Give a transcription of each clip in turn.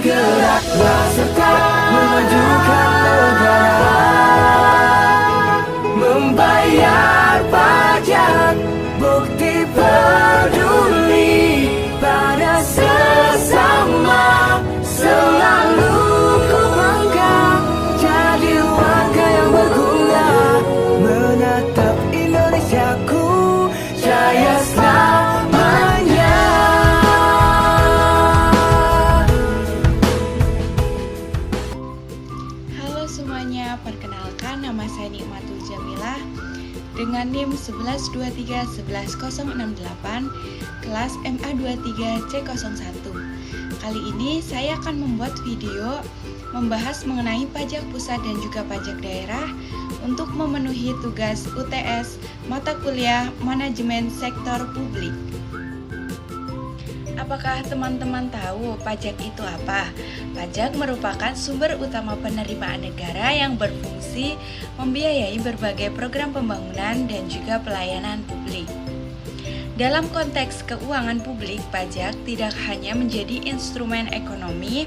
Bergeraklah serta memajukan negara, membayar pajak, bukti peduli pada sesama. Selalu ku bangga jadi warga yang berguna, menatap Indonesiaku jaya selamanya. Halo semuanya, perkenalkan nama saya Nikmatul Jamilah dengan NIM 1123-11068 kelas MA23 C01. Kali ini saya akan membuat video membahas mengenai pajak pusat dan juga pajak daerah untuk memenuhi tugas UTS mata kuliah Manajemen Sektor Publik. Apakah teman-teman tahu pajak itu apa? Pajak merupakan sumber utama penerimaan negara yang berfungsi membiayai berbagai program pembangunan dan juga pelayanan publik. Dalam konteks keuangan publik, pajak tidak hanya menjadi instrumen ekonomi,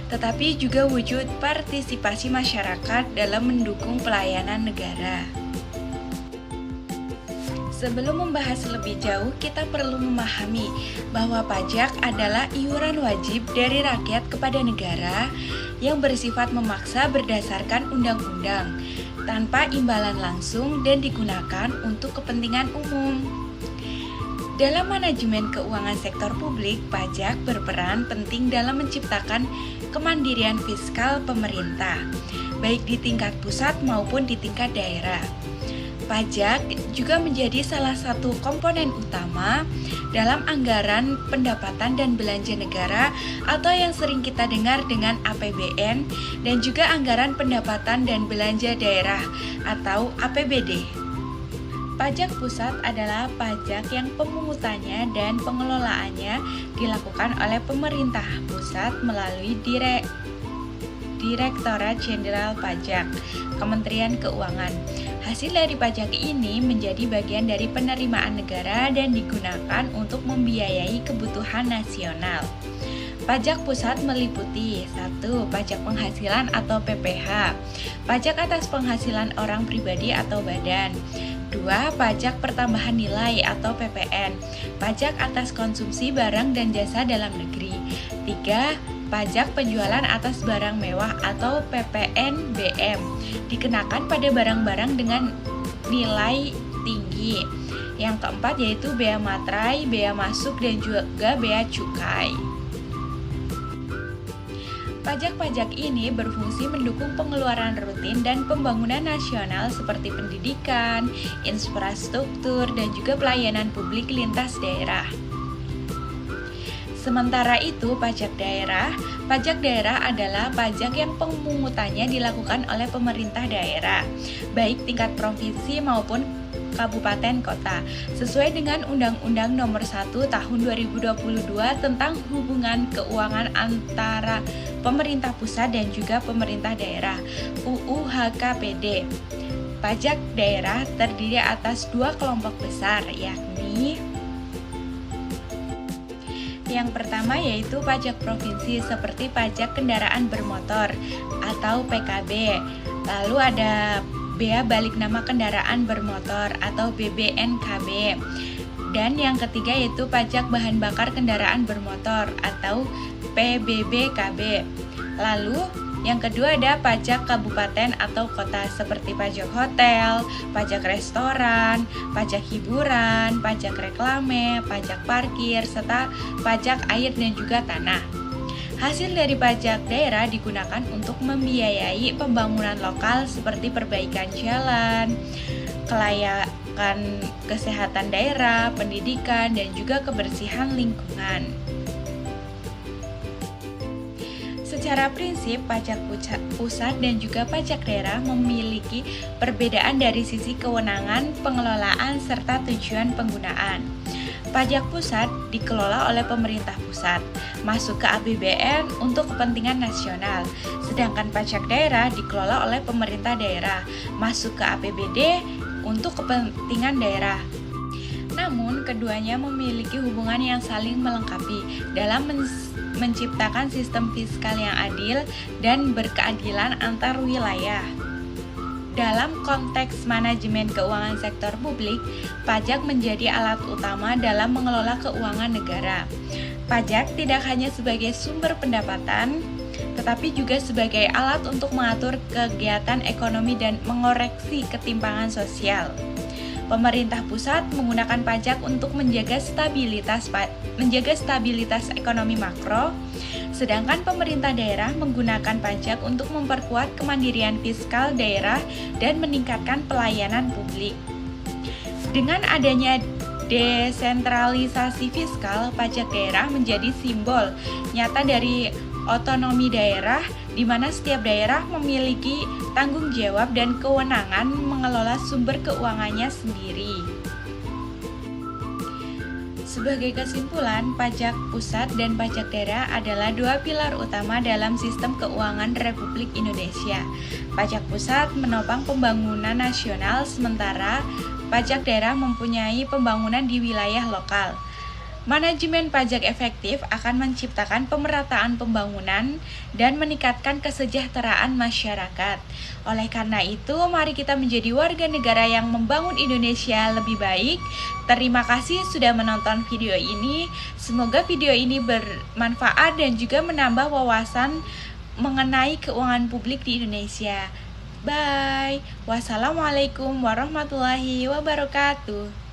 tetapi juga wujud partisipasi masyarakat dalam mendukung pelayanan negara. Sebelum membahas lebih jauh, kita perlu memahami bahwa pajak adalah iuran wajib dari rakyat kepada negara yang bersifat memaksa berdasarkan undang-undang, tanpa imbalan langsung dan digunakan untuk kepentingan umum. Dalam manajemen keuangan sektor publik, pajak berperan penting dalam menciptakan kemandirian fiskal pemerintah, baik di tingkat pusat maupun di tingkat daerah. Pajak juga menjadi salah satu komponen utama dalam anggaran pendapatan dan belanja negara atau yang sering kita dengar dengan APBN, dan juga anggaran pendapatan dan belanja daerah atau APBD. Pajak pusat adalah pajak yang pemungutannya dan pengelolaannya dilakukan oleh pemerintah pusat melalui Direktorat Jenderal Pajak, Kementerian Keuangan. Hasil dari pajak ini menjadi bagian dari penerimaan negara dan digunakan untuk membiayai kebutuhan nasional. Pajak pusat meliputi 1. Pajak penghasilan atau PPH, pajak atas penghasilan orang pribadi atau badan. 2. Pajak pertambahan nilai atau PPN, pajak atas konsumsi barang dan jasa dalam negeri. 3. Pajak penjualan atas barang mewah atau PPNBM, dikenakan pada barang-barang dengan nilai tinggi. Yang keempat yaitu bea materai, bea masuk, dan juga bea cukai. Pajak-pajak ini berfungsi mendukung pengeluaran rutin dan pembangunan nasional seperti pendidikan, infrastruktur, dan juga pelayanan publik lintas daerah. Sementara itu, pajak daerah adalah pajak yang pemungutannya dilakukan oleh pemerintah daerah, baik tingkat provinsi maupun kabupaten kota, sesuai dengan Undang-Undang Nomor 1 Tahun 2022 tentang hubungan keuangan antara pemerintah pusat dan juga pemerintah daerah, UU HKPD. Pajak daerah terdiri atas 2 kelompok besar, yakni yang pertama yaitu pajak provinsi seperti pajak kendaraan bermotor atau PKB. Lalu ada bea balik nama kendaraan bermotor atau BBNKB. Dan yang ketiga yaitu pajak bahan bakar kendaraan bermotor atau PBBKB. Lalu yang kedua ada pajak kabupaten atau kota seperti pajak hotel, pajak restoran, pajak hiburan, pajak reklame, pajak parkir, serta pajak air dan juga tanah. Hasil dari pajak daerah digunakan untuk membiayai pembangunan lokal seperti perbaikan jalan, kelayakan kesehatan daerah, pendidikan, dan juga kebersihan lingkungan. Secara prinsip, pajak pusat dan juga pajak daerah memiliki perbedaan dari sisi kewenangan, pengelolaan, serta tujuan penggunaan. Pajak pusat dikelola oleh pemerintah pusat, masuk ke APBN untuk kepentingan nasional, sedangkan pajak daerah dikelola oleh pemerintah daerah, masuk ke APBD untuk kepentingan daerah. Namun, keduanya memiliki hubungan yang saling melengkapi dalam menciptakan sistem fiskal yang adil dan berkeadilan antar wilayah. Dalam konteks manajemen keuangan sektor publik, pajak menjadi alat utama dalam mengelola keuangan negara. Pajak tidak hanya sebagai sumber pendapatan, tetapi juga sebagai alat untuk mengatur kegiatan ekonomi dan mengoreksi ketimpangan sosial. Pemerintah pusat menggunakan pajak untuk menjaga stabilitas ekonomi makro, sedangkan pemerintah daerah menggunakan pajak untuk memperkuat kemandirian fiskal daerah dan meningkatkan pelayanan publik. Dengan adanya desentralisasi fiskal, pajak daerah menjadi simbol nyata dari otonomi daerah, di mana setiap daerah memiliki tanggung jawab dan kewenangan mengelola sumber keuangannya sendiri. Sebagai kesimpulan, pajak pusat dan pajak daerah adalah dua pilar utama dalam sistem keuangan Republik Indonesia. Pajak pusat menopang pembangunan nasional, sementara pajak daerah mempunyai pembangunan di wilayah lokal. Manajemen pajak efektif akan menciptakan pemerataan pembangunan dan meningkatkan kesejahteraan masyarakat. Oleh karena itu, mari kita menjadi warga negara yang membangun Indonesia lebih baik. Terima kasih sudah menonton video ini. Semoga video ini bermanfaat dan juga menambah wawasan mengenai keuangan publik di Indonesia. Bye. Wassalamualaikum warahmatullahi wabarakatuh.